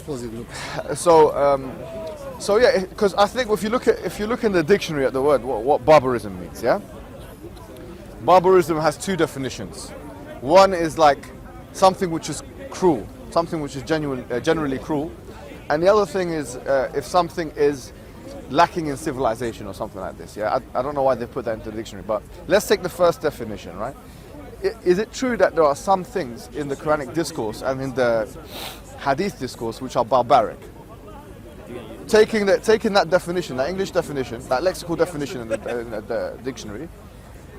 explosive group. So yeah, because I think if you look in the dictionary at the word what barbarism means, yeah, barbarism has two definitions. One is like something which is cruel, something which is generally cruel, and the other thing is if something is lacking in civilization or something like this. Yeah, I don't know why they put that into the dictionary, but let's take the first definition, right? Is it true that there are some things in the Quranic discourse and in the Hadith discourse which are barbaric? Taking that definition, that English definition, that lexical definition in the dictionary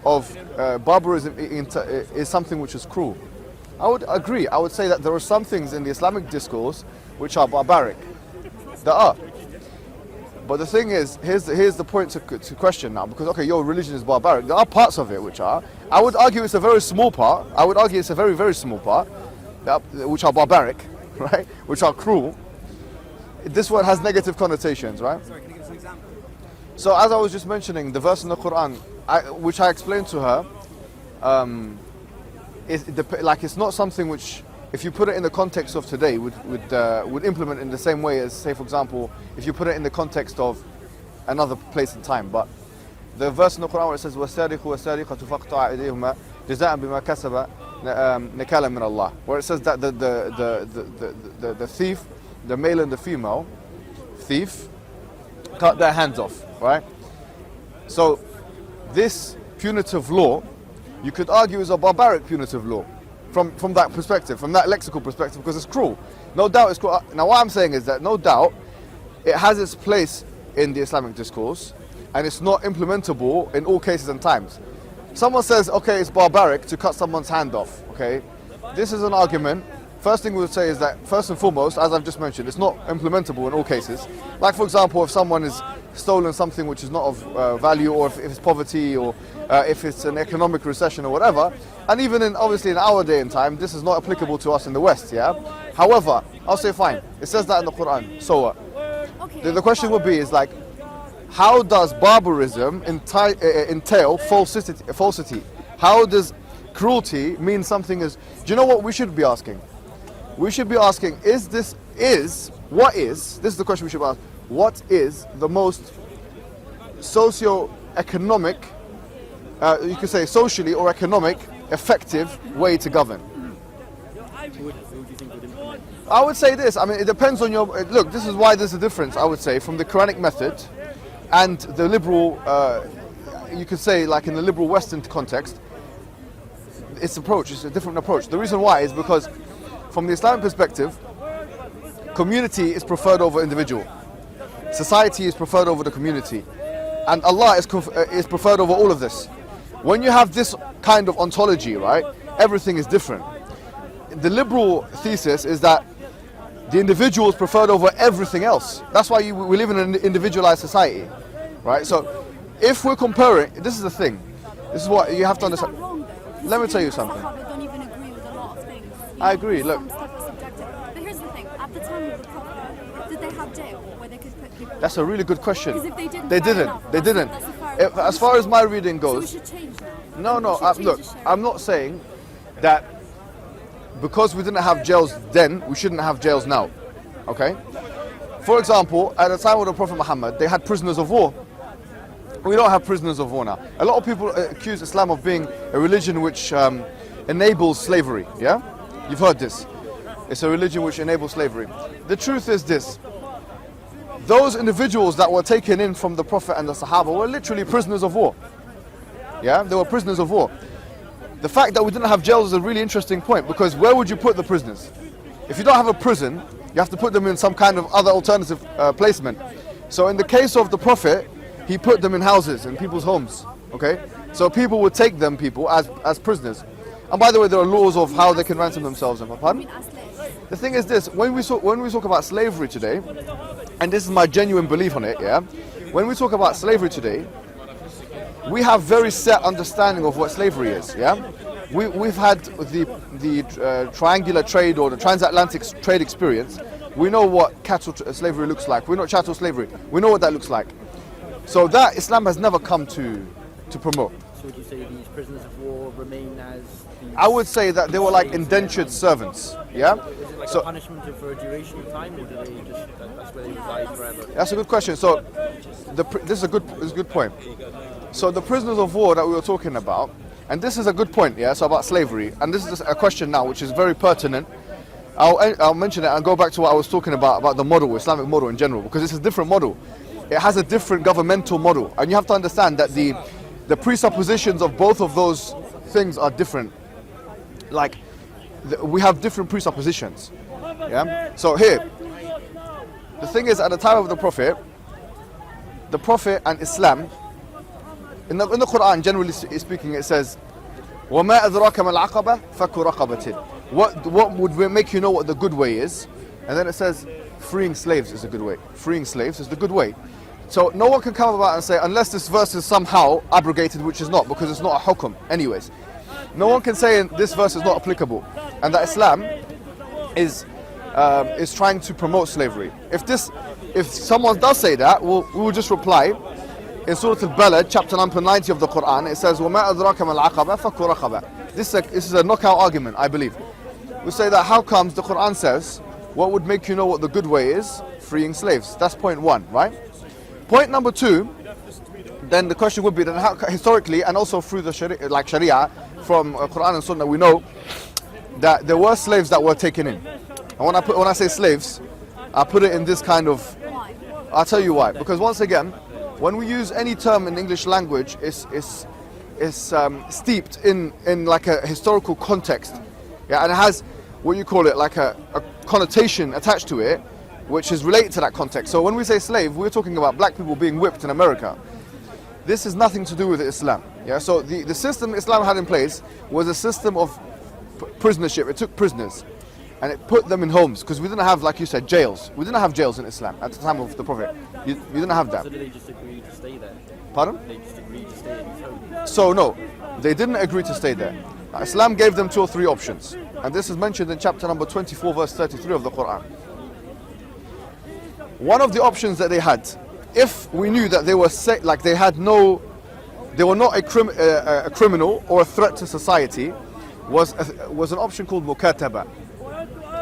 of barbarism is something which is cruel. I would agree. I would say that there are some things in the Islamic discourse which are barbaric. There are. But the thing is, here's the point to question now, because okay, your religion is barbaric. There are parts of it which are. I would argue it's a very small part. I would argue it's a very, very small part, which are barbaric, right? Which are cruel. This one has negative connotations, right? Sorry, can you give us an example? So as I was just mentioning, the verse in the Quran, which I explained to her, it's not something which, if you put it in the context of today, would implement in the same way as, say, for example, if you put it in the context of another place and time. But the verse in the Quran where it says, وَالسَّارِقُ وَالسَّارِقَةُ فَاقْطَعُوا أَيْدِيَهُمَا جَزَاءً بِمَا كَسَبَ نَكَالًا مِنَ اللَّهِ, where it says that the thief, the male and the female thief, cut their hands off, right? So this punitive law, you could argue, is a barbaric punitive law from that perspective, from that lexical perspective, because it's cruel. No doubt it's cruel. Now what I'm saying is that no doubt it has its place in the Islamic discourse, and it's not implementable in all cases and times. Someone says, okay, it's barbaric to cut someone's hand off, okay? This is an argument. First thing we would say is that, first and foremost, as I've just mentioned, it's not implementable in all cases. Like, for example, if someone has stolen something which is not of value, or if it's poverty, or if it's an economic recession or whatever, and even obviously in our day and time, this is not applicable to us in the West, yeah? However, I'll say fine, it says that in the Quran, so what? Okay. The question would be, is like, how does barbarism entail falsity? How does cruelty mean something is... Do you know what we should be asking? We should be asking, this is the question we should ask, what is the most socio-economic, you could say socially or economic, effective way to govern? I would say this, I mean, it depends on your, look, this is why there's a difference, I would say, from the Quranic method and the liberal, you could say, like in the liberal Western context, it's a different approach. The reason why is because from the Islamic perspective, community is preferred over individual. Society is preferred over the community. And Allah is preferred over all of this. When you have this kind of ontology, right, everything is different. The liberal thesis is that the individual is preferred over everything else. That's why we live in an individualized society, right? So if we're comparing, this is the thing. This is what you have to understand. Let me tell you something. I agree, look. But here's the thing, at the time of the Prophet, did they have jail where they could put people? That's a really good question. Because if they didn't, they didn't. As far as my reading goes, so we should change that. No, look, I'm not saying that because we didn't have jails then, we shouldn't have jails now, okay? For example, at the time of the Prophet Muhammad, they had prisoners of war. We don't have prisoners of war now. A lot of people accuse Islam of being a religion which enables slavery, yeah? You've heard this. It's a religion which enables slavery. The truth is this. Those individuals that were taken in from the Prophet and the Sahaba were literally prisoners of war. Yeah, they were prisoners of war. The fact that we didn't have jails is a really interesting point, because where would you put the prisoners? If you don't have a prison, you have to put them in some kind of other alternative placement. So in the case of the Prophet, he put them in houses, in people's homes. Okay? So people would take them, as prisoners. And by the way, there are laws of how they can ransom themselves. Pardon? The thing is this, when we talk about slavery today, and this is my genuine belief on it, yeah? When we talk about slavery today, we have very set understanding of what slavery is, yeah? We've had the triangular trade or the transatlantic trade experience. We know what cattle slavery looks like. We know chattel slavery. We know what that looks like. So that Islam has never come to promote. So would you say these prisoners of war remain as these, I would say that they were like indentured servants. Yeah. is it like So a punishment for a duration of time, or do they just that's where they reside forever? that's a good question. So this is a good point. So the prisoners of war that we were talking about, and this is a good point, yeah. So about slavery, and this is a question now which is very pertinent. I'll mention it and go back to what I was talking about the model, Islamic model in general, because it's a different model. It has a different governmental model, and you have to understand that the presuppositions of both of those things are different. Like we have different presuppositions. Yeah. So here, the thing is, at the time of the Prophet and Islam, in the Quran, generally speaking, it says, وَمَا أَدْرَاكَ مَا الْعَقَبَةِ فَكُّ رَقَبَةٍ. What would make you know what the good way is? And then it says, freeing slaves is a good way. Freeing slaves is the good way. So no one can come about and say, unless this verse is somehow abrogated, which is not, because it's not a hukum anyways. No one can say this verse is not applicable, and that Islam is trying to promote slavery. If someone does say that, we will just reply. In Surah Al-Balad, chapter number 90 of the Quran, it says, وَمَا أَدْرَاكَ مَا الْعَقَبَةِ فَكُّ رَقَبَةٍ. This is a knockout argument, I believe. We say that how comes the Quran says, what would make you know what the good way is? Freeing slaves. That's point one, right? Point number two, then the question would be, then how, historically, and also through the Sharia, from Quran and Sunnah, we know that there were slaves that were taken in. And when I say slaves, I put it in this kind of, Why? I'll tell you why. Because once again, when we use any term in English language, it's steeped in like a historical context. Yeah, and it has what you call it, like a connotation attached to it, which is related to that context. So when we say slave, we're talking about black people being whipped in America. This has nothing to do with Islam. Yeah, so the system Islam had in place was a system of prisonership. It took prisoners and it put them in homes, because we didn't have, like you said, jails. We didn't have jails in Islam at the time of the Prophet. You didn't have that. So did they just agree to stay there? Pardon? They just agreed to stay in these homes? So no, they didn't agree to stay there. Islam gave them 2 or 3 options, and this is mentioned in chapter number 24, verse 33 of the Quran. One of the options that they had, if we knew that they were they were not a criminal or a threat to society, was an option called mukataba.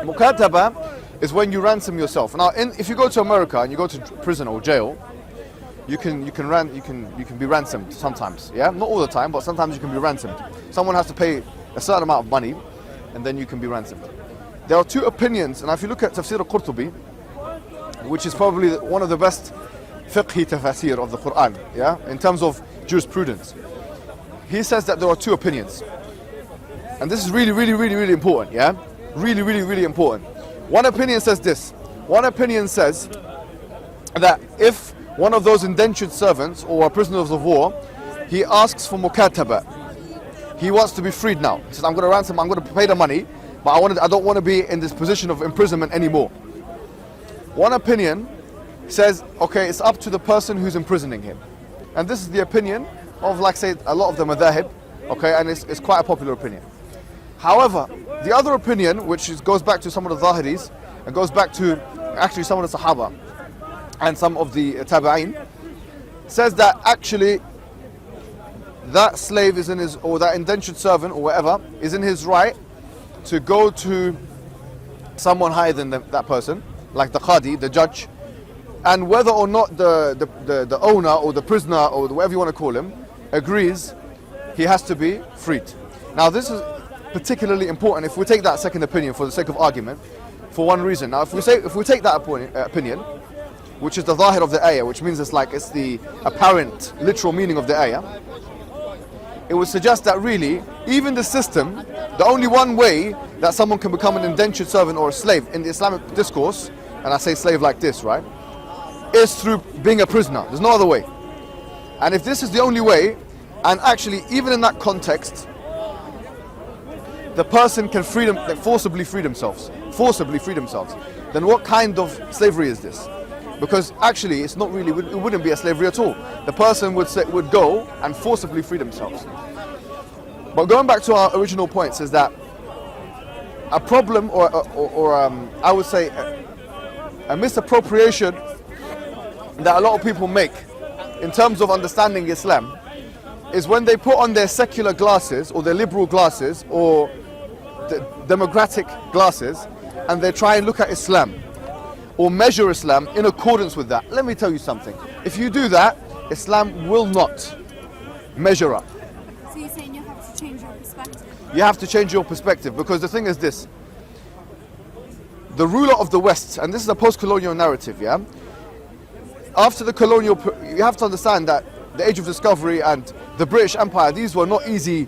Mukataba is when you ransom yourself. Now, if you go to America and you go to prison or jail, you can be ransomed sometimes. Yeah, not all the time, but sometimes you can be ransomed. Someone has to pay a certain amount of money, and then you can be ransomed. There are 2 opinions, and if you look at Tafsir al-Qurtubi, which is probably one of the best fiqhi tafsir of the Quran, yeah, in terms of jurisprudence, he says that there are 2 opinions, and this is really important. Yeah, really important. One opinion says this. One opinion says that if one of those indentured servants or a prisoner of war, he asks for mukataba, he wants to be freed now. He says, I'm going to ransom, I'm going to pay the money, but I don't want to be in this position of imprisonment anymore. One opinion says, okay, it's up to the person who's imprisoning him. And this is the opinion of, like, say, a lot of the madhahib, okay, and it's quite a popular opinion. However, the other opinion, which goes back to some of the Zahiris, and goes back to actually some of the Sahaba and some of the Tabi'een, says that actually that slave is in his, or that indentured servant or whatever, is in his right to go to someone higher than that person, like the Qadi, the judge, and whether or not the owner or the prisoner or whatever you want to call him agrees, he has to be freed. Now this is particularly important if we take that second opinion for the sake of argument, for one reason. Now if we take that opinion, which is the zahir of the ayah, which means it's the apparent literal meaning of the ayah, it would suggest that really, even the system, the only one way that someone can become an indentured servant or a slave in the Islamic discourse, and I say slave like this, right, is through being a prisoner. There's no other way. And if this is the only way, and actually even in that context, the person can forcibly free themselves, then what kind of slavery is this? Because actually it's not really, it wouldn't be a slavery at all. The person would go and forcibly free themselves. But going back to our original points is that a problem or I would say a misappropriation that a lot of people make in terms of understanding Islam is when they put on their secular glasses or their liberal glasses or the democratic glasses and they try and look at Islam or measure Islam in accordance with that. Let me tell you something. If you do that, Islam will not measure up. So you're saying you have to change your perspective? You have to change your perspective, because the thing is this. The ruler of the West, and this is a post-colonial narrative, yeah? After the colonial, you have to understand that the Age of Discovery and the British Empire, these were not easy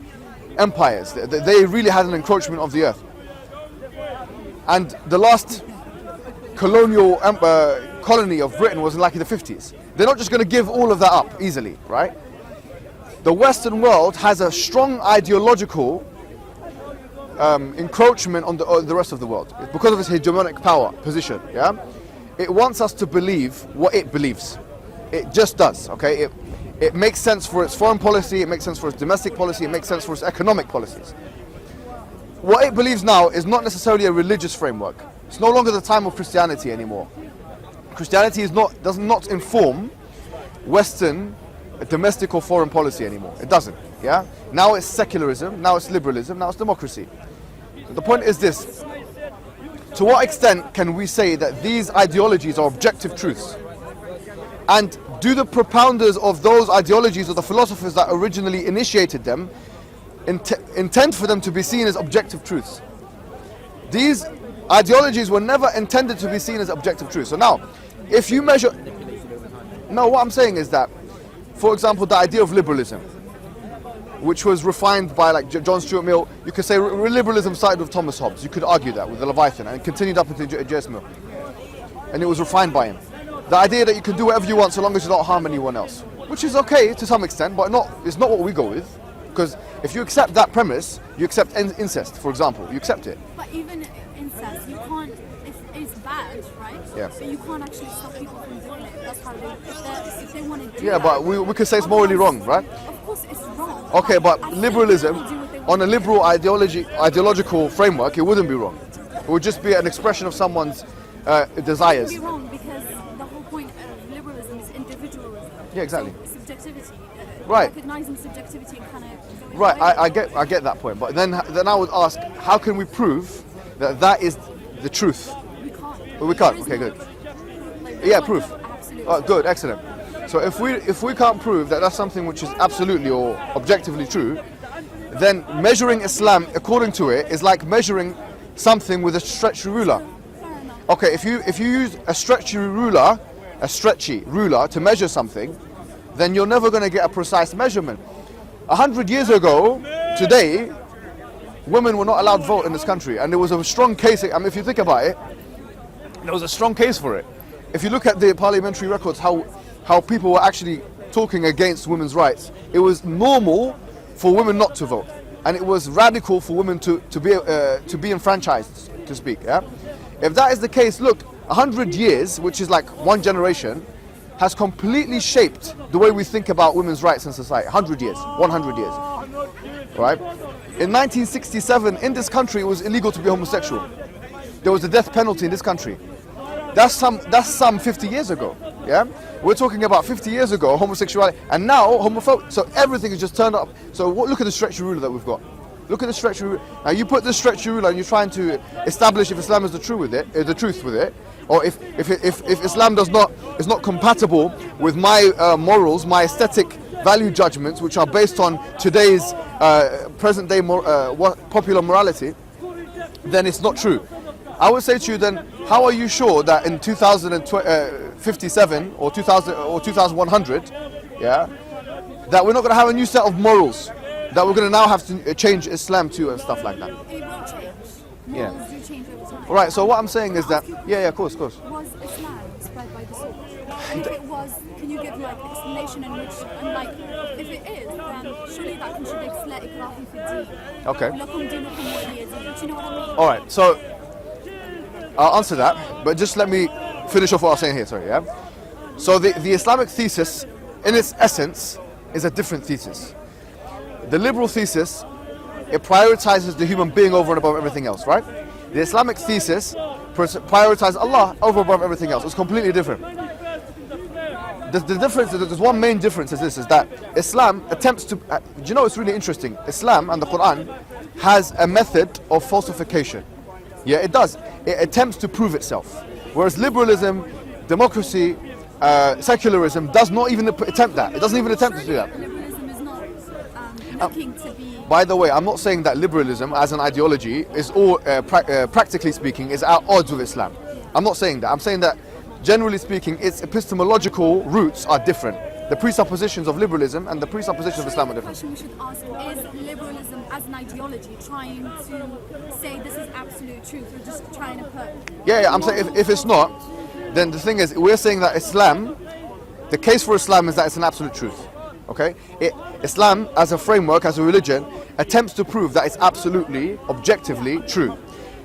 empires. They really had an encroachment of the earth. And the last colonial colony of Britain was like in the 50s. They're not just going to give all of that up easily, right? The Western world has a strong ideological encroachment on the rest of the world. It's because of its hegemonic power position, yeah? It wants us to believe what it believes. It just does, okay? It makes sense for its foreign policy, it makes sense for its domestic policy, it makes sense for its economic policies. What it believes now is not necessarily a religious framework. It's no longer the time of Christianity anymore. Christianity does not inform Western domestic or foreign policy anymore. It doesn't, yeah? Now it's secularism, now it's liberalism, now it's democracy. The point is this. To what extent can we say that these ideologies are objective truths? And do the propounders of those ideologies or the philosophers that originally initiated them intend for them to be seen as objective truths? These ideologies were never intended to be seen as objective truths. So now, if you measure... No, what I'm saying is that, for example, the idea of liberalism, which was refined by like John Stuart Mill, you could say liberalism started with Thomas Hobbes. You could argue that with the Leviathan, and it continued up into J.S. Mill. And it was refined by him. The idea that you can do whatever you want so long as you don't harm anyone else, which is okay to some extent, but it's not what we go with. Because if you accept that premise, you accept incest, for example. You accept it. But even incest, you can't, if it's bad, right? Yeah. But you can't actually stop people from doing it. That's how if they want to do Yeah, that. but we could say it's morally wrong, right? Of course it's wrong. Okay, but I liberalism, think people do what they want. on a liberal ideological framework, it wouldn't be wrong. It would just be an expression of someone's desires. It would be wrong because the whole point of liberalism is individualism. Yeah, exactly. So subjectivity. Right. Recognizing subjectivity and kind of... Right, I get that point, but then I would ask, how can we prove that is the truth? We can't. Well, we can't. There is Okay, no- good. like, Yeah, like proof. absolute Oh, good, excellent. So if we can't prove that that's something which is absolutely or objectively true, then measuring Islam according to it is like measuring something with a stretchy ruler. Fair enough. Okay, if you use a stretchy ruler to measure something, then you're never going to get a precise measurement. 100 years ago, today, women were not allowed to vote in this country, and there was a strong case. I mean, if you think about it, there was a strong case for it. If you look at the parliamentary records, how people were actually talking against women's rights, it was normal for women not to vote, and it was radical for women to be enfranchised, to speak. Yeah, if that is the case, look, 100 years, which is like one generation, has completely shaped the way we think about women's rights in society. 100 years, 100 years, right? In 1967, in this country, it was illegal to be homosexual. There was a death penalty in this country. That's some 50 years ago, yeah? We're talking about 50 years ago, homosexuality, and now homophobia. So everything is just turned up. So look at the stretchy ruler that we've got. Look at the stretchy ruler. Now you put the stretchy ruler and you're trying to establish if Islam is the truth with it, or if Islam is not compatible with my morals, my aesthetic value judgments, which are based on today's present day popular morality, then it's not true. I would say to you then, how are you sure that in 2057 or 2100, yeah, that we're not going to have a new set of morals that we're going to now have to change Islam to and stuff like that? It will change. Yeah. Morals do change over time. All right. So what I'm saying is that, yeah, of course. Was Islam spread by the sword? And if it was, can you give like explanation in which, and like, if it is, then surely that contradicts la ikraha fi din. Okay. Lakum dinukum waliya din. Do you know what I mean? All right. So I'll answer that, but just let me finish off what I was saying here. Sorry. Yeah. So the Islamic thesis, in its essence, is a different thesis. The liberal thesis, it prioritizes the human being over and above everything else, right? The Islamic thesis prioritizes Allah over and above everything else. It's completely different. the difference, there's one main difference is this, is that Islam attempts to, do you know it's really interesting? Islam and the Quran has a method of falsification. Yeah, it does. It attempts to prove itself. Whereas liberalism, democracy, secularism does not even attempt that. It doesn't even attempt to do that. Liberalism is not looking to be... By the way, I'm not saying that liberalism as an ideology is all, practically speaking, is at odds with Islam. I'm not saying that. I'm saying that generally speaking, its epistemological roots are different. The presuppositions of liberalism and the presuppositions of Islam are different. The question we should ask is liberalism as an ideology trying to say this is absolute truth, or just trying to put... Yeah, I'm saying if it's not, then the thing is, we're saying that Islam, the case for Islam is that it's an absolute truth. Okay? Islam as a framework, as a religion, attempts to prove that it's absolutely, objectively true.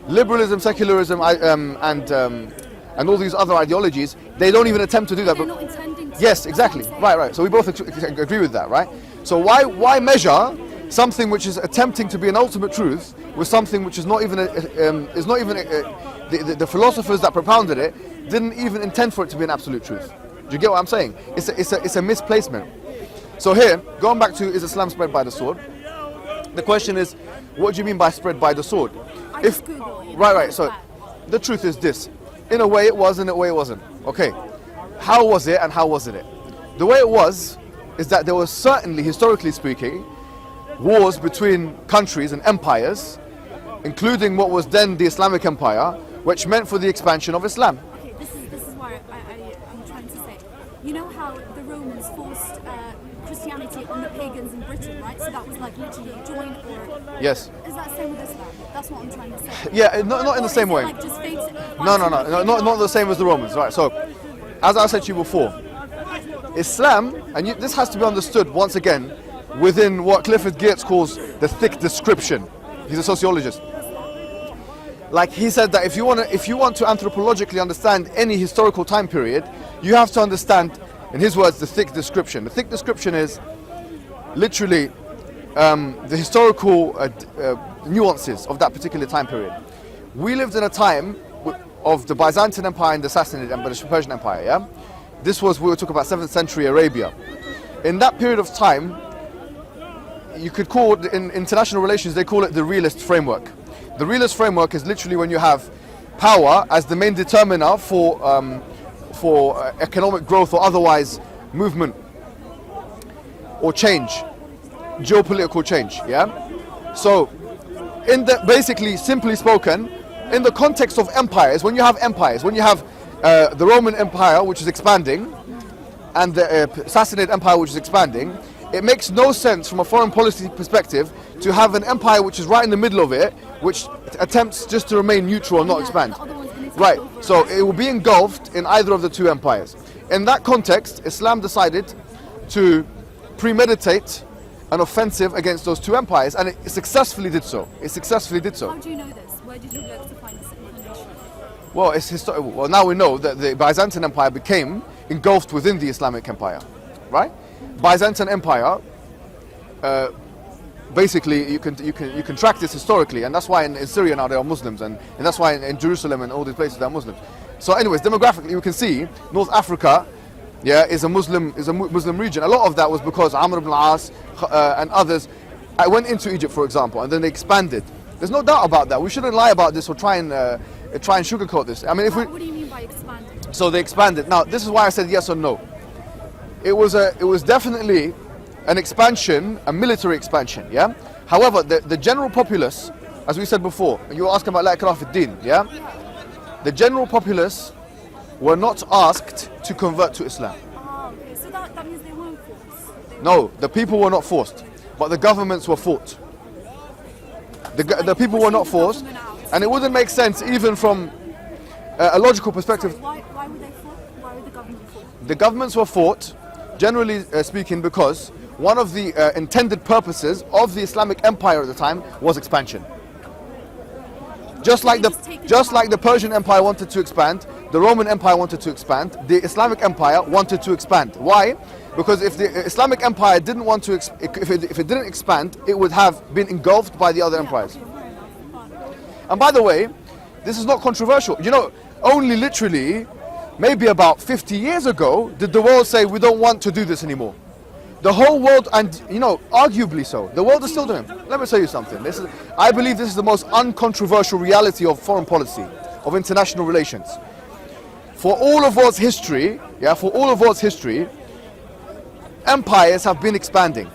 Liberalism, secularism, and all these other ideologies, they don't even attempt to do that. They're not intending to. Yes, exactly. Right. So we both agree with that, right? So why measure something which is attempting to be an ultimate truth with something which is not even the philosophers that propounded it didn't even intend for it to be an absolute truth. Do you get what I'm saying? It's a misplacement. So here, going back to is Islam spread by the sword? The question is, what do you mean by spread by the sword? Right. So the truth is this. In a way it was, in a way it wasn't. Okay. How was it and how wasn't it? The way it was is that there was certainly, historically speaking, wars between countries and empires, including what was then the Islamic Empire, which meant for the expansion of Islam. Okay, this is why I'm trying to say. You know how the Romans forced Christianity on the pagans in Britain, right? So that was like literally join or... Yes. Is that same with Islam? That's what I'm trying to say. Yeah, not in the same way. Like just No, not the same as the Romans, right? So, as I said to you before, Islam, and this has to be understood once again within what Clifford Geertz calls the thick description. He's a sociologist. Like he said that if you want to anthropologically understand any historical time period, you have to understand, in his words, the thick description. The thick description is literally the historical nuances of that particular time period. We lived in a time of the Byzantine Empire and the Sassanid Empire, the Persian Empire, yeah? This was, we were talking about 7th century Arabia. In that period of time, you could call it, in international relations, they call it the Realist Framework. The Realist Framework is literally when you have power as the main determiner for economic growth or otherwise movement or change, geopolitical change, yeah? So, basically, simply spoken, in the context of empires, when you have the Roman Empire, which is expanding, and the Sassanid Empire, which is expanding, it makes no sense from a foreign policy perspective to have an empire which is right in the middle of it, which attempts just to remain neutral and not expand. Right, so it will be engulfed in either of the two empires. In that context, Islam decided to premeditate an offensive against those two empires, and it successfully did so. How do you know this? Where did you look to find this information? Well, well, now we know that the Byzantine Empire became engulfed within the Islamic Empire, right? Byzantine Empire, basically, you can track this historically, and that's why in Syria now there are Muslims, and that's why in Jerusalem and all these places there are Muslims. So, anyways, demographically, you can see North Africa, is a Muslim region. A lot of that was because Amr ibn al-As and others went into Egypt, for example, and then they expanded. There's no doubt about that. We shouldn't lie about this or try and sugarcoat this. I mean, What do you mean by expanding? So they expanded. Now, this is why I said yes or no. It was definitely an expansion, a military expansion, yeah? However, the general populace, as we said before, you were asking about la ikraha fi din, yeah? The general populace were not asked to convert to Islam. Oh, okay. So that means they weren't forced. No, the people were not forced, but the governments were fought. The people were not forced, and it wouldn't make sense even from a logical perspective. Sorry, why were they fought? Why were the governments fought? The governments were fought, generally speaking, because one of the intended purposes of the Islamic Empire at the time was expansion. Just like the Persian Empire wanted to expand, the Roman Empire wanted to expand, the Islamic Empire wanted to expand. Why? Because if the Islamic Empire didn't want to, if it didn't expand, it would have been engulfed by the other empires. And by the way, this is not controversial. You know, only literally maybe about 50 years ago, did the world say, we don't want to do this anymore. The whole world, and you know, arguably so, the world is still doing it. Let me tell you something. I believe this is the most uncontroversial reality of foreign policy, of international relations. For all of world's history, empires have been expanding.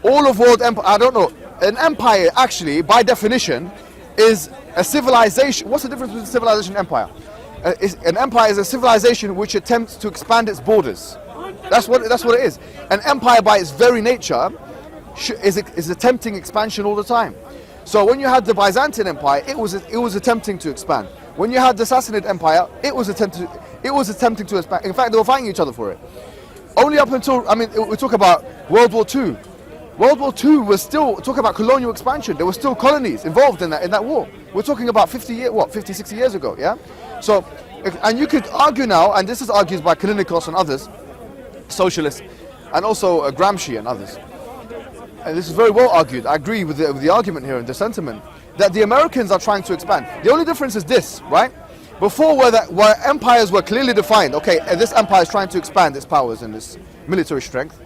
All of world empire, I don't know, an empire actually, by definition, is a civilization. What's the difference between civilization and empire? An empire is a civilization which attempts to expand its borders. That's what it is. An empire, by its very nature, is attempting expansion all the time. So when you had the Byzantine Empire, it was attempting to expand. When you had the Sassanid Empire, it was attempting to expand. In fact, they were fighting each other for it. Only up until, I mean, we talk about World War II. World War II was still talking about colonial expansion. There were still colonies involved in that war. We're talking about 50, 60 years ago, yeah? So, and you could argue now, and this is argued by Kalinikos and others, socialists, and also Gramsci and others. And this is very well argued. I agree with the argument here and the sentiment that the Americans are trying to expand. The only difference is this, right? Before, where empires were clearly defined, okay, this empire is trying to expand its powers and its military strength.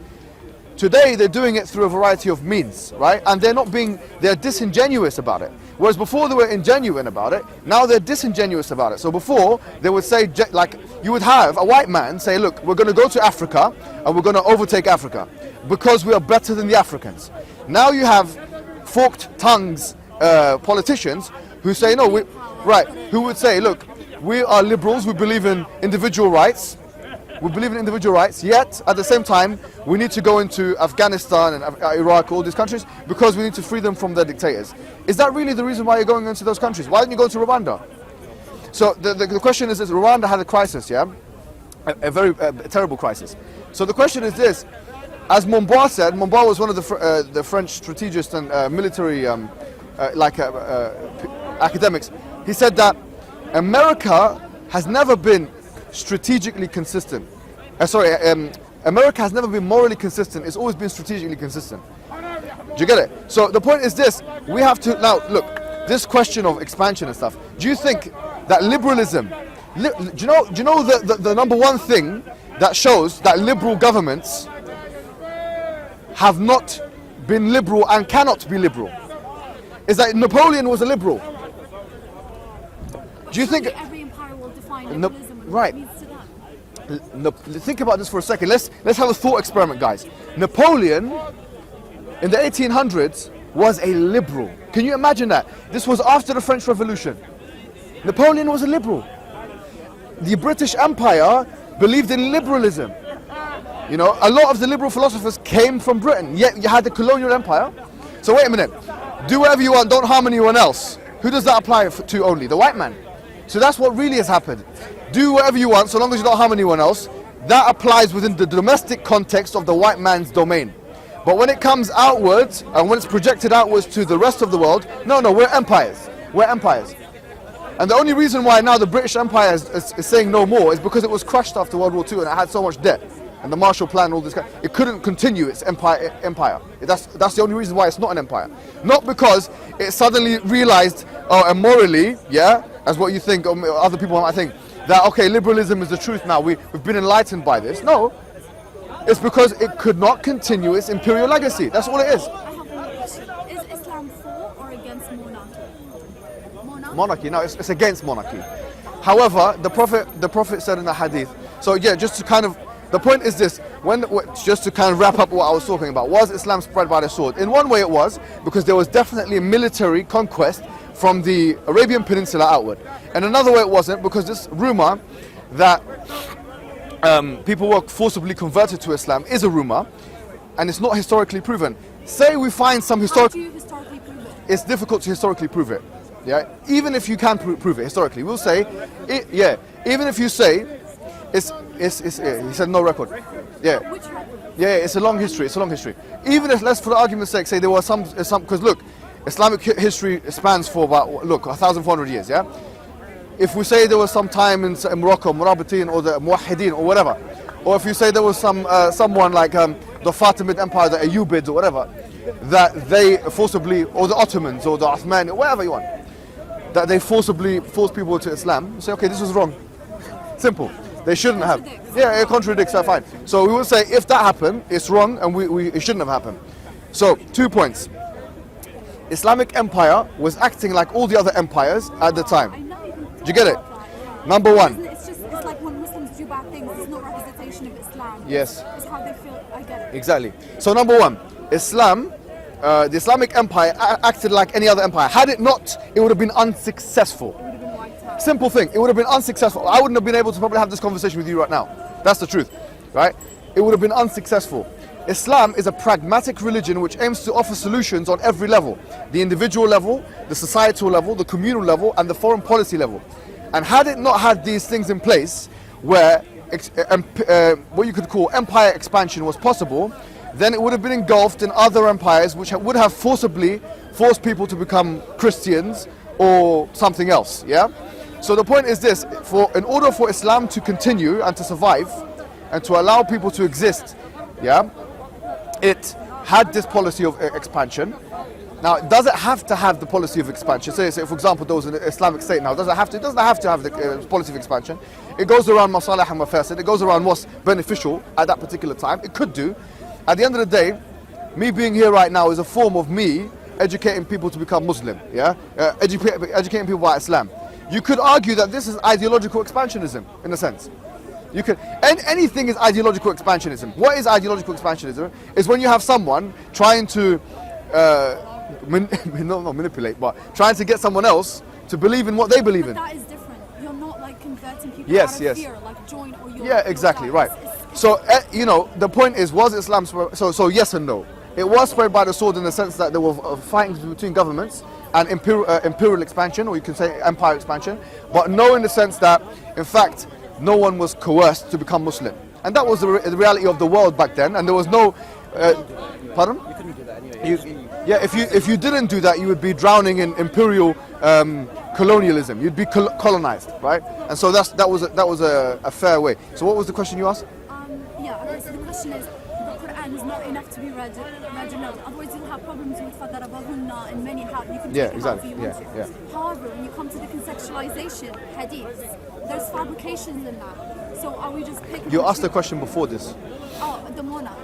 Today, they're doing it through a variety of means, right? And they're disingenuous about it. Whereas before they were ingenuine about it, now they're disingenuous about it. So before, they would say, like, you would have a white man say, look, we're going to go to Africa and we're going to overtake Africa because we are better than the Africans. Now you have forked tongues politicians who say, no, who would say, look, we are liberals, we believe in individual rights. Yet at the same time we need to go into Afghanistan and Iraq, all these countries, because we need to free them from their dictators. Is that really the reason why you're going into those countries? Why didn't you go to Rwanda? So the question is this: Rwanda had a crisis, yeah, a very terrible crisis. So the question is this: as Monbois said, Monbois was one of the French strategists and military academics. He said that America has never been strategically consistent. America has never been morally consistent. It's always been strategically consistent. Do you get it? So the point is this: we have to now look this question of expansion and stuff. Do you think that liberalism? Do you know the number one thing that shows that liberal governments have not been liberal and cannot be liberal is that Napoleon was a liberal. Do you think every empire will define liberalism and right? what it means to them? Think about this for a second. Let's have a thought experiment, guys. Napoleon in the 1800s was a liberal. Can you imagine that? This was after the French Revolution. Napoleon was a liberal. The British Empire believed in liberalism. You know, a lot of the liberal philosophers came from Britain, yet you had the colonial empire. So wait a minute. Do whatever you want, don't harm anyone else. Who does that apply to only? The white man. So that's what really has happened. Do whatever you want, so long as you don't harm anyone else. That applies within the domestic context of the white man's domain. But when it comes outwards, and when it's projected outwards to the rest of the world, no, we're empires. We're empires. And the only reason why now the British Empire is saying no more is because it was crushed after World War II and it had so much debt. And the Marshall Plan, all this kind, it couldn't continue its empire. That's the only reason why it's not an empire. Not because it suddenly realized, morally, yeah, as what you think, or other people might think, that okay, liberalism is the truth now, we've been enlightened by this. No, it's because it could not continue its imperial legacy. That's all it is. I have one question. Is Islam for or against monarchy? Monarchy, no, it's against monarchy. However, the Prophet said in the hadith, so yeah, just to kind of, the point is this, just to kind of wrap up what I was talking about, was Islam spread by the sword? In one way it was, because there was definitely a military conquest from the Arabian Peninsula outward. And another way it wasn't, because this rumor that people were forcibly converted to Islam is a rumor, and it's not historically proven. Say we find some historical... How do you historically prove it? It's difficult to historically prove it. Yeah, even if you can prove it historically, we'll say, even if you say, he said no record. Yeah. Which record? Yeah, it's a long history. Even if, let's for the argument's sake say there was some, because look, Islamic history spans for about 1,400 years. Yeah. If we say there was some time in Morocco, Murabitin or the Muwahhidin or whatever, or if you say there was someone like the Fatimid Empire, the Ayyubids or whatever, that they forcibly, or the Ottomans or the Uthmani, whatever you want, that they forcibly forced people to Islam, you say okay, this was wrong. Simple. They shouldn't have. Contradicts. Yeah, it contradicts that, fine. So we will say if that happened, it's wrong and it shouldn't have happened. So 2 points. Islamic empire was acting like all the other empires at the I time. know you can Do you get it? talk about that, yeah. Number one. It's like when Muslims do bad things, it's not representation of Islam. Yes. It's how they feel. I get it. Exactly. So number one, Islam, the Islamic empire acted like any other empire. Had it not, it would have been unsuccessful. It would have been wiped out. Simple thing. It would have been unsuccessful. I wouldn't have been able to probably have this conversation with you right now. That's the truth, right? It would have been unsuccessful. Islam is a pragmatic religion which aims to offer solutions on every level. The individual level, the societal level, the communal level, and the foreign policy level. And had it not had these things in place, where what you could call empire expansion was possible, then it would have been engulfed in other empires which would have forcibly forced people to become Christians or something else, yeah? So the point is this, in order for Islam to continue and to survive and to allow people to exist, yeah, it had this policy of expansion. Now, does it have to have the policy of expansion? Say for example, there was an Islamic state now. It doesn't have to have the policy of expansion. It goes around masalih and mafasid. It goes around what's beneficial at that particular time. It could do. At the end of the day, me being here right now is a form of me educating people to become Muslim. Yeah, educating people about Islam. You could argue that this is ideological expansionism in a sense. You could, anything is ideological expansionism. What is ideological expansionism? Is when you have someone trying to not manipulate, but trying to get someone else to believe in what they believe in. But that is different. You're not like converting people Yes, out of yes. fear, like join or you'll Yeah, exactly, die. right. So, you know, the point is, was Islam spread? So yes and no. It was spread by the sword in the sense that there were fighting between governments and imperial expansion, or you can say empire expansion, but no in the sense that, in fact, no one was coerced to become Muslim. And that was the reality of the world back then, and there was no... pardon? You couldn't do that anyway. Yeah, if you didn't do that, you would be drowning in imperial colonialism. You'd be colonized, right? And so that was a fair way. So what was the question you asked? Yeah, so the question is, the Quran is not enough to be read alone. Otherwise you'll have problems with فَضَرَبَهُنَّ and many how you can take it however you want to. However, when you come to the contextualization, hadith, there's fabrications in that. So are we just picking... You asked the question before this. Oh, the monarch.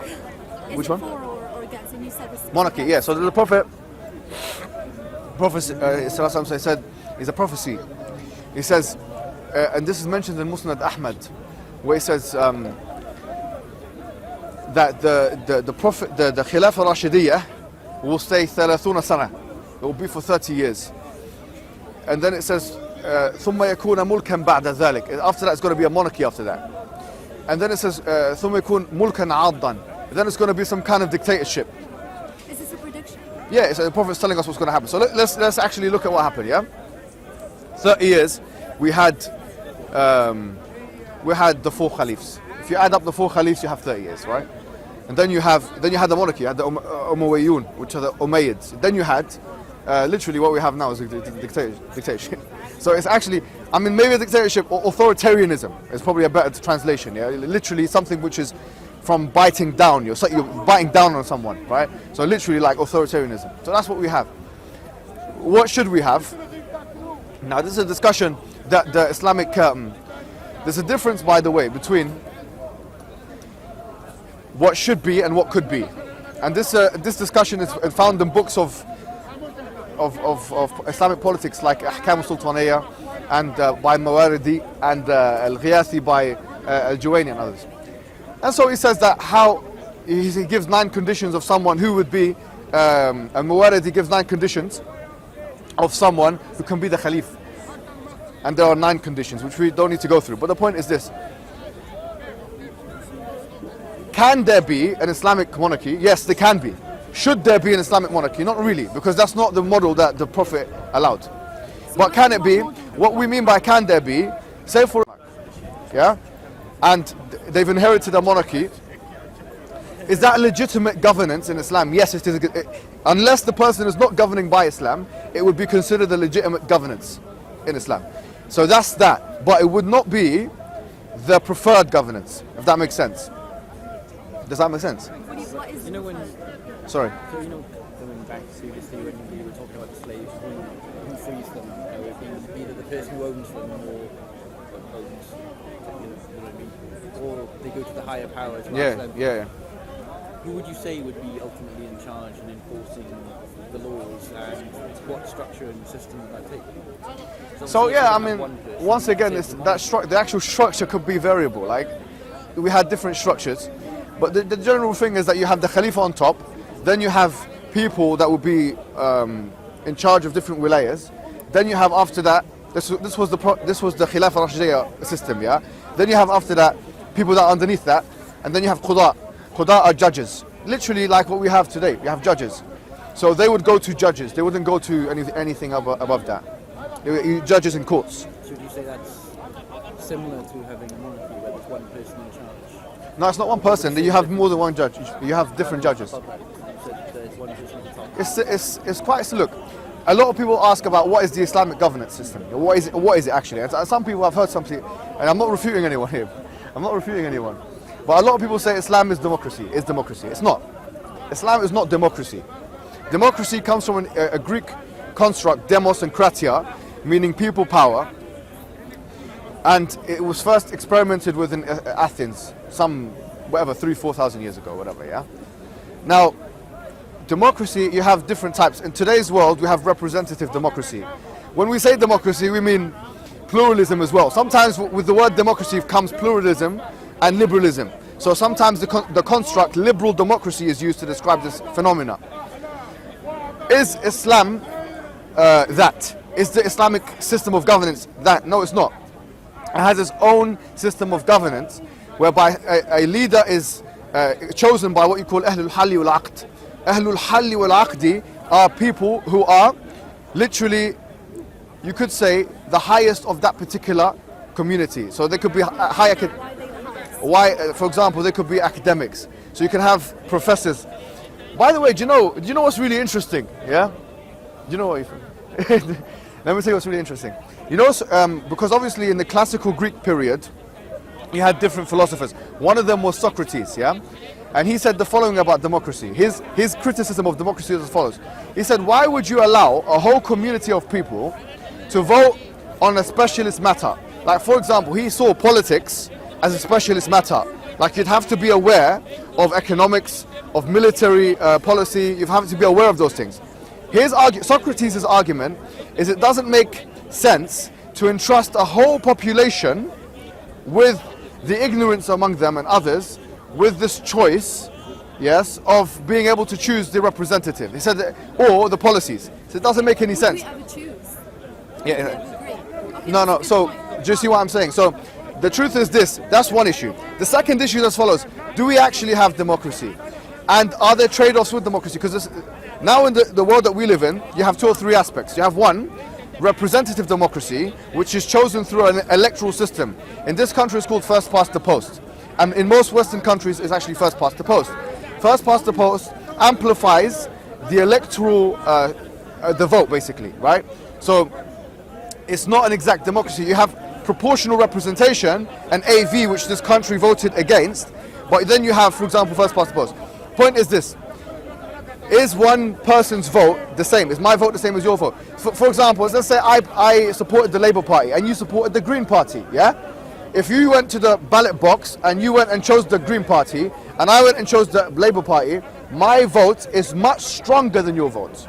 Is Which it one? for or against? And you said it's Monarchy, yeah. So the Prophet said, is a prophecy. He says, and this is mentioned in Musnad Ahmad, where he says that the Prophet, the Khilafah Rashidiyah will stay 30 sana. It will be for 30 years. And then it says, ثم يكون ملكا بعد ذلك. After that, it's going to be a monarchy after that. And then it says, ثم يكون ملكا عاضا. Then it's going to be some kind of dictatorship. Is this a prediction? Yeah, so the Prophet's telling us what's going to happen. So let's actually look at what happened, yeah? 30 years, we had the 4 caliphs. If you add up the 4 caliphs, you have 30 years, right? And then you had the monarchy, you had the Umayyads, which are the Umayyads. Then you had, literally what we have now is a dictatorship. So it's actually, I mean, maybe a dictatorship or authoritarianism is probably a better translation, yeah? Literally something which is from biting down, you're biting down on someone, right? So literally like authoritarianism. So that's what we have. What should we have? Now this is a discussion that the Islamic, there's a difference, by the way, between what should be and what could be. And this discussion is found in books of Islamic politics like Ahkam al-Sultaniyya and by Mawardi and al-Ghiyathi by al-Juwayni and others. And so he says that how he gives 9 conditions of someone who would be, and Mawardi gives 9 conditions of someone who can be the Khalif. And there are 9 conditions which we don't need to go through. But the point is this. Can there be an Islamic monarchy? Yes, there can be. Should there be an Islamic monarchy? Not really, because that's not the model that the Prophet allowed. But can it be? What we mean by can there be, say for, yeah, and they've inherited a monarchy, is that legitimate governance in Islam? Yes, it is. Unless the person is not governing by Islam, it would be considered a legitimate governance in Islam. So that's that. But it would not be the preferred governance, if that makes sense. Does that make sense? What is You know when, Sorry. so you know, going back previously when we were talking about the slaves, who frees them? It would be either the person who owns them or owns. go to the higher powers. Yeah. Who would you say would be ultimately in charge and enforcing the laws, and what structure and system would that take? So yeah, I mean, once again, the actual structure could be variable. Like, we had different structures, but the general thing is that you have the Khalifa on top, then you have people that will be in charge of different wilayas, then you have after that, this was the Khilafah Rashidiyya system, yeah? Then you have after that, people that are underneath that, and then you have Qudaa. Qudaa are judges, literally like what we have today, we have judges. So they would go to judges, they wouldn't go to anything above that. They were judges in courts. So would you say that's similar to having a monarchy where there's one person in charge? No, it's not one person, you have more than one judge, you have different judges. It's quite, look, a lot of people ask about what is the Islamic governance system, what is it actually? And some people have heard something, and I'm not refuting anyone here, but a lot of people say Islam is democracy. It's not. Islam is not democracy. Democracy comes from a Greek construct, demos and kratia, meaning people power, and it was first experimented with in Athens, 3,000-4,000 years ago, whatever, yeah? Now, democracy, you have different types. In today's world, we have representative democracy. When we say democracy, we mean pluralism as well. Sometimes with the word democracy comes pluralism and liberalism. So sometimes the construct liberal democracy is used to describe this phenomena. Is Islam that? Is the Islamic system of governance that? No, it's not. It has its own system of governance whereby a leader is chosen by what you call Ahlul Halli wal Aqd. Ahlul Halli wal Aqdi are people who are literally, you could say, the highest of that particular community. So they could be for example, they could be academics. So you can have professors. By the way, do you know what's really interesting? Yeah? Do you know what? Let me tell you what's really interesting. You know, because obviously in the classical Greek period, you had different philosophers. One of them was Socrates, yeah? And he said the following about democracy. His criticism of democracy is as follows. He said, why would you allow a whole community of people to vote on a specialist matter? Like, for example, he saw politics as a specialist matter. Like, you'd have to be aware of economics, of military policy, you have to be aware of those things. Socrates' argument is it doesn't make sense to entrust a whole population with the ignorance among them and others with this choice, yes, of being able to choose the representative. He said, or the policies. So it doesn't make any sense. Would we ever choose? Yeah. No. So, do you see what I'm saying? So, the truth is this. That's one issue. The second issue is as follows. Do we actually have democracy? And are there trade-offs with democracy? Because now in the world that we live in, you have two or three aspects. You have one, representative democracy, which is chosen through an electoral system. In this country, it's called first past the post. And in most Western countries, it's actually first past the post. First past the post amplifies the electoral, the vote, basically, right? So it's not an exact democracy. You have proportional representation and AV, which this country voted against, but then you have, for example, first past the post. Point is this: is one person's vote the same? Is my vote the same as your vote? For example, let's say I supported the Labour Party and you supported the Green Party, yeah? If you went to the ballot box and you went and chose the Green Party and I went and chose the Labour Party, my vote is much stronger than your vote.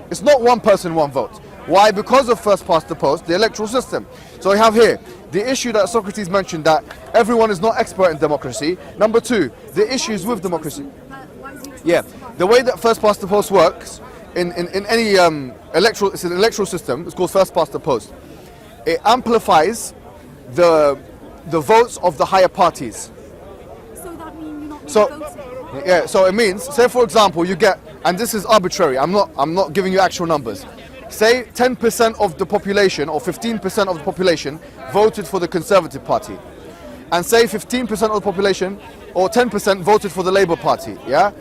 It's not one person, one vote. Why? Because of first past the post, the electoral system. So we have here the issue that Socrates mentioned, that everyone is not expert in democracy. Number two, the issues with democracy. Yeah, the way that first past the post works in any it's an electoral system. It's called first past the post. It amplifies the votes of the higher parties. So that means you're not voting? Yeah, so it means, say for example, you get, and this is arbitrary. I'm not giving you actual numbers. Say 10% of the population or 15% of the population voted for the Conservative Party, and say 15% of the population or 10% voted for the Labour Party, yeah,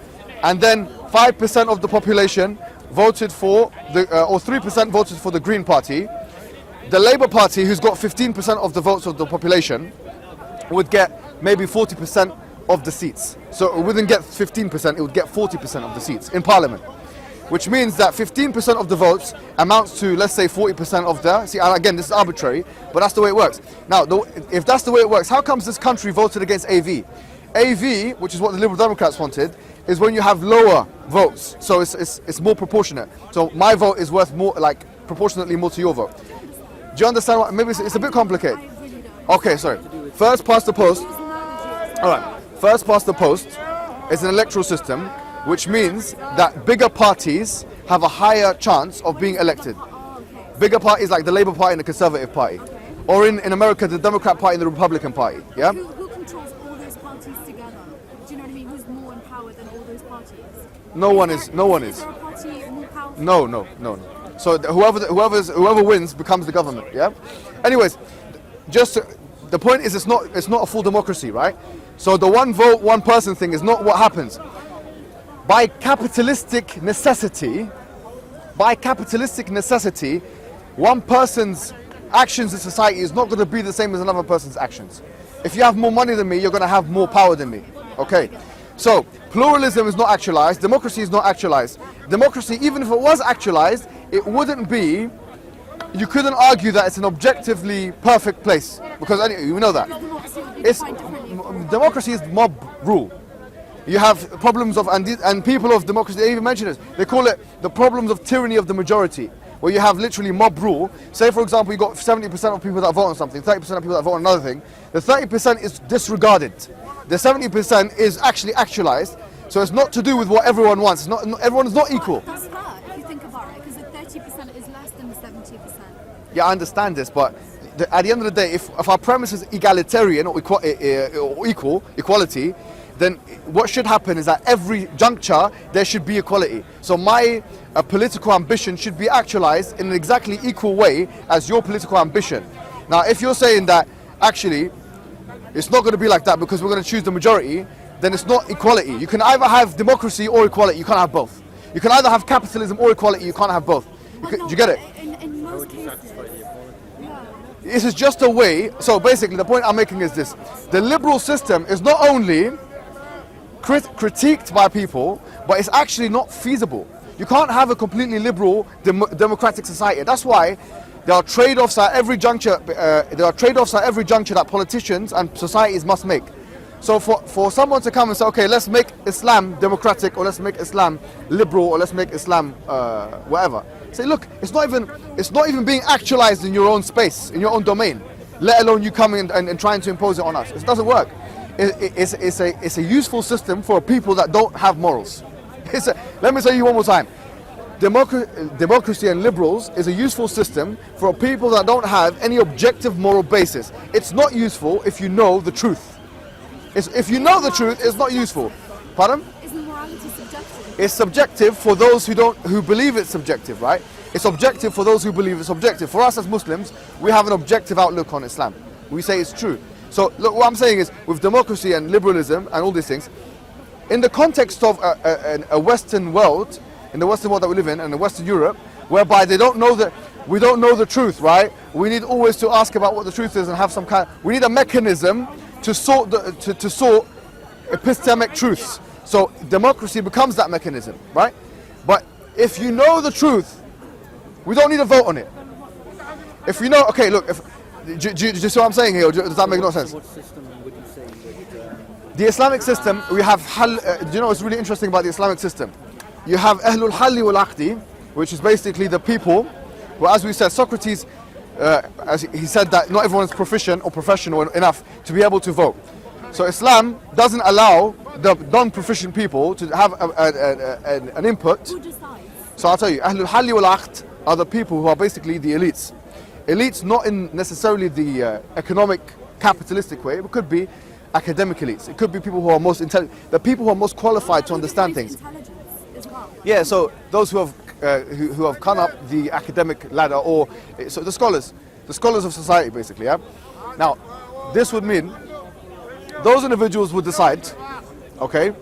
and then 5% of the population voted for the or 3% voted for the Green Party. The Labour Party, who's got 15% of the votes of the population, would get maybe 40% of the seats. So it wouldn't get 15%, it would get 40% of the seats in Parliament. which means that 15% of the votes amounts to, let's say, 40% of the, see, again, this is arbitrary, but that's the way it works. Now, if that's the way it works, how comes this country voted against AV? AV, which is what the Liberal Democrats wanted, is when you have lower votes, so it's more proportionate. So my vote is worth more, like, proportionately more to your vote. Do you understand what, maybe it's a bit complicated. Okay, sorry. First past the post, all right, first past the post is an electoral system, which means that bigger parties have a higher chance of being elected. Bigger parties like the Labour Party and the Conservative Party. Or in America, the Democrat Party and the Republican Party, yeah? Who controls all those parties together? Do you know what I mean? Who's more in power than all those parties? No one is. Is there a party more powerful? No. So whoever wins becomes the government, yeah? Anyways, the point is it's not a full democracy, right? So the one vote, one person thing is not what happens. By capitalistic necessity, one person's actions in society is not going to be the same as another person's actions. If you have more money than me, you're going to have more power than me. Okay? So, pluralism is not actualized, democracy is not actualized. Democracy, even if it was actualized, it wouldn't be, you couldn't argue that it's an objectively perfect place. Because you know that. Democracy is mob rule. You have problems of, and people of democracy, they even mention this, they call it the problems of tyranny of the majority, where you have literally mob rule. Say for example, you got 70% of people that vote on something, 30% of people that vote on another thing. The 30% is disregarded. The 70% is actually actualized. So it's not to do with what everyone wants. Everyone is not equal. That's fair, if you think about it, because the 30% is less than the 70%. Yeah, I understand this, but at the end of the day, if our premise is egalitarian or equality, then what should happen is that every juncture there should be equality. So my political ambition should be actualized in an exactly equal way as your political ambition. Now, if you're saying that actually it's not going to be like that because we're going to choose the majority, then it's not equality. You can either have democracy or equality. You can't have both. You can either have capitalism or equality. You can't have both. Do you get it? In most cases. This is just a way. So basically, the point I'm making is this: the liberal system is not only critiqued by people, but it's actually not feasible. You can't have a completely liberal democratic society. That's why there are trade-offs at every juncture. That politicians and societies must make. So for someone to come and say, okay, let's make Islam democratic, or let's make Islam liberal, or let's make Islam whatever. Say, look, it's not even being actualized in your own space, in your own domain. Let alone you coming and trying to impose it on us. It doesn't work. It's a useful system for people that don't have morals. Let me say you one more time. Democracy and liberals is a useful system for people that don't have any objective moral basis. It's not useful if you know the truth. If you know the truth, it's not useful. Pardon? Isn't morality subjective? It's subjective for those who believe it's subjective, right? It's objective for those who believe it's objective. For us as Muslims, we have an objective outlook on Islam. We say it's true. So look, what I'm saying is, with democracy and liberalism and all these things, in the context of a Western world, in the Western world that we live in, and in Western Europe, whereby we don't know the truth, right? We need always to ask about what the truth is and have some kind. We need a mechanism to sort epistemic truths. So democracy becomes that mechanism, right? But if you know the truth, we don't need to vote on it. If you know, okay, look, do you see what I'm saying here? Does that make no sense? What system would you say would, The Islamic system, we have do you know what's really interesting about the Islamic system? You have Ahlul Halli wal Aqdi, which is basically the people. Well, as we said, Socrates, as he said that not everyone is proficient or professional enough to be able to vote. So Islam doesn't allow the non-proficient people to have an input. Who decides? So I'll tell you, Ahlul Halli wal Aqd are the people who are basically the elites. Elites not in necessarily the economic capitalistic way, it could be academic elites. It could be people who are most intelligent, the people who are most qualified to understand things. As well. Yeah, so those who have come up the academic ladder, or so the scholars of society, basically. Yeah. Now, this would mean those individuals would decide, okay,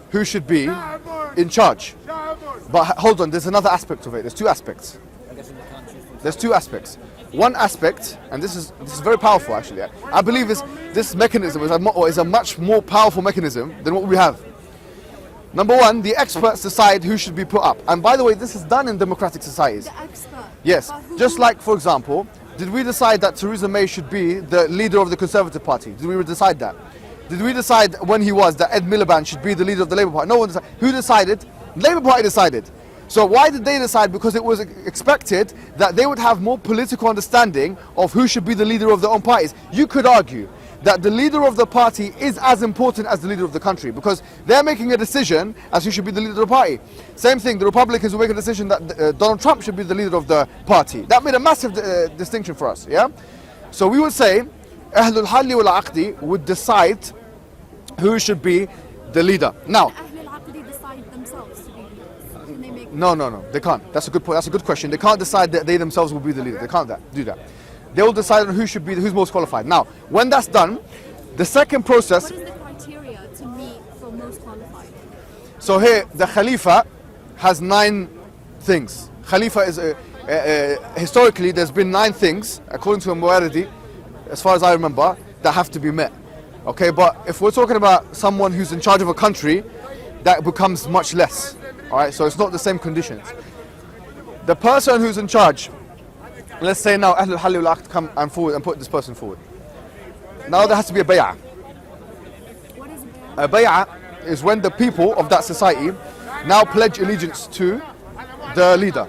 who should be in charge. But hold on, there's another aspect of it. There's two aspects. There's two aspects. One aspect, and this is very powerful actually. I believe this mechanism is a much more powerful mechanism than what we have. Number one, the experts decide who should be put up. And by the way, this is done in democratic societies. The expert. Yes. Just like, for example, did we decide that Theresa May should be the leader of the Conservative Party? Did we decide that? Did we decide when he was that Ed Miliband should be the leader of the Labour Party? No one decided. Who decided? Labour Party decided. So why did they decide? Because it was expected that they would have more political understanding of who should be the leader of their own parties. You could argue that the leader of the party is as important as the leader of the country, because they're making a decision as who should be the leader of the party. Same thing, the Republicans will make a decision that Donald Trump should be the leader of the party. That made a massive distinction for us, yeah? So we would say, Ahlul Halli wal Aqdi would decide who should be the leader. Now, Ahlul Aqdi decide themselves to be leaders. Can they make no, they can't. That's a good point. That's a good question. They can't decide that they themselves will be the leader. They can't do that. They will decide on who's most qualified. Now, when that's done, the second process. What is the criteria to meet for most qualified? So here, the Khalifa has 9 things. Khalifa is historically there's been 9 things according to a Muwarridi, as far as I remember, that have to be met. Okay, but if we're talking about someone who's in charge of a country, that becomes much less. All right, so it's not the same conditions. The person who's in charge. Let's say now Ahlul Halli wal Aqd come and forward and put this person forward. Now there has to be a bay'ah. What is A bay'ah is when the people of that society now pledge allegiance to the leader.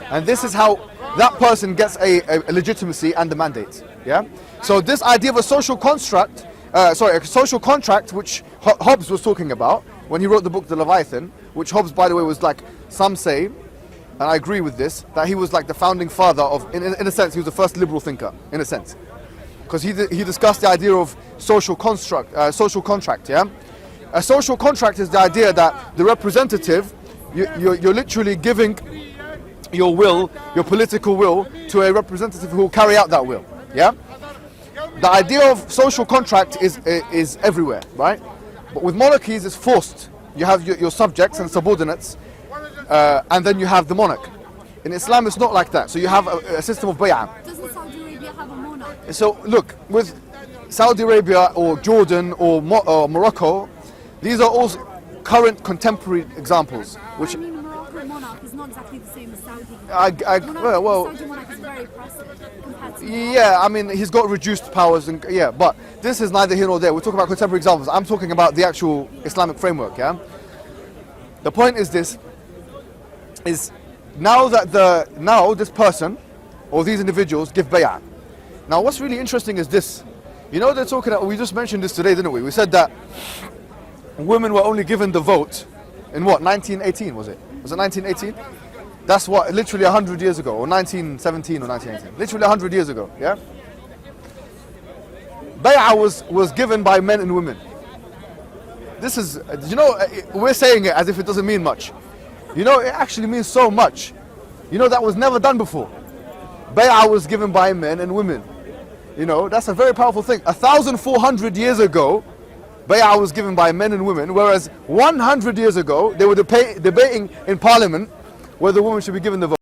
And this is how that person gets a legitimacy and the mandate. Yeah? So this idea of a social construct, a social contract, which Hobbes was talking about when he wrote the book The Leviathan, which Hobbes, by the way, was like, some say, and I agree with this, that he was like the founding father of, in a sense, he was the first liberal thinker, in a sense. Because he discussed the idea of social contract, yeah? A social contract is the idea that the representative, you're literally giving your will, your political will, to a representative who will carry out that will, yeah? The idea of social contract is everywhere, right? But with monarchies, it's forced. You have your subjects and subordinates, and then you have the monarch. In Islam, it's not like that. So you have a system of bay'ah. Doesn't Saudi Arabia have a monarch? So look, with Saudi Arabia or Jordan or Morocco, these are all current contemporary examples. Which I mean, the Moroccan monarch is not exactly the same as Saudi. well, Saudi monarch is very oppressive compared to yeah, I mean, he's got reduced powers, and yeah, but this is neither here nor there. We're talking about contemporary examples. I'm talking about the actual Islamic framework, yeah? The point is this, is now this person, or these individuals, give bay'ah. Now what's really interesting is this. You know, they're talking about, we just mentioned this today, didn't we? We said that women were only given the vote in what, 1918 was it? Was it 1918? That's what, literally 100 years ago, or 1917 or 1918. Literally 100 years ago, yeah? Bay'ah was given by men and women. This is, you know, we're saying it as if it doesn't mean much. You know, it actually means so much. You know, that was never done before. Bay'ah was given by men and women. You know, that's a very powerful thing. 1,400 years ago, bay'ah was given by men and women, whereas 100 years ago, they were debating in parliament whether women should be given the vote.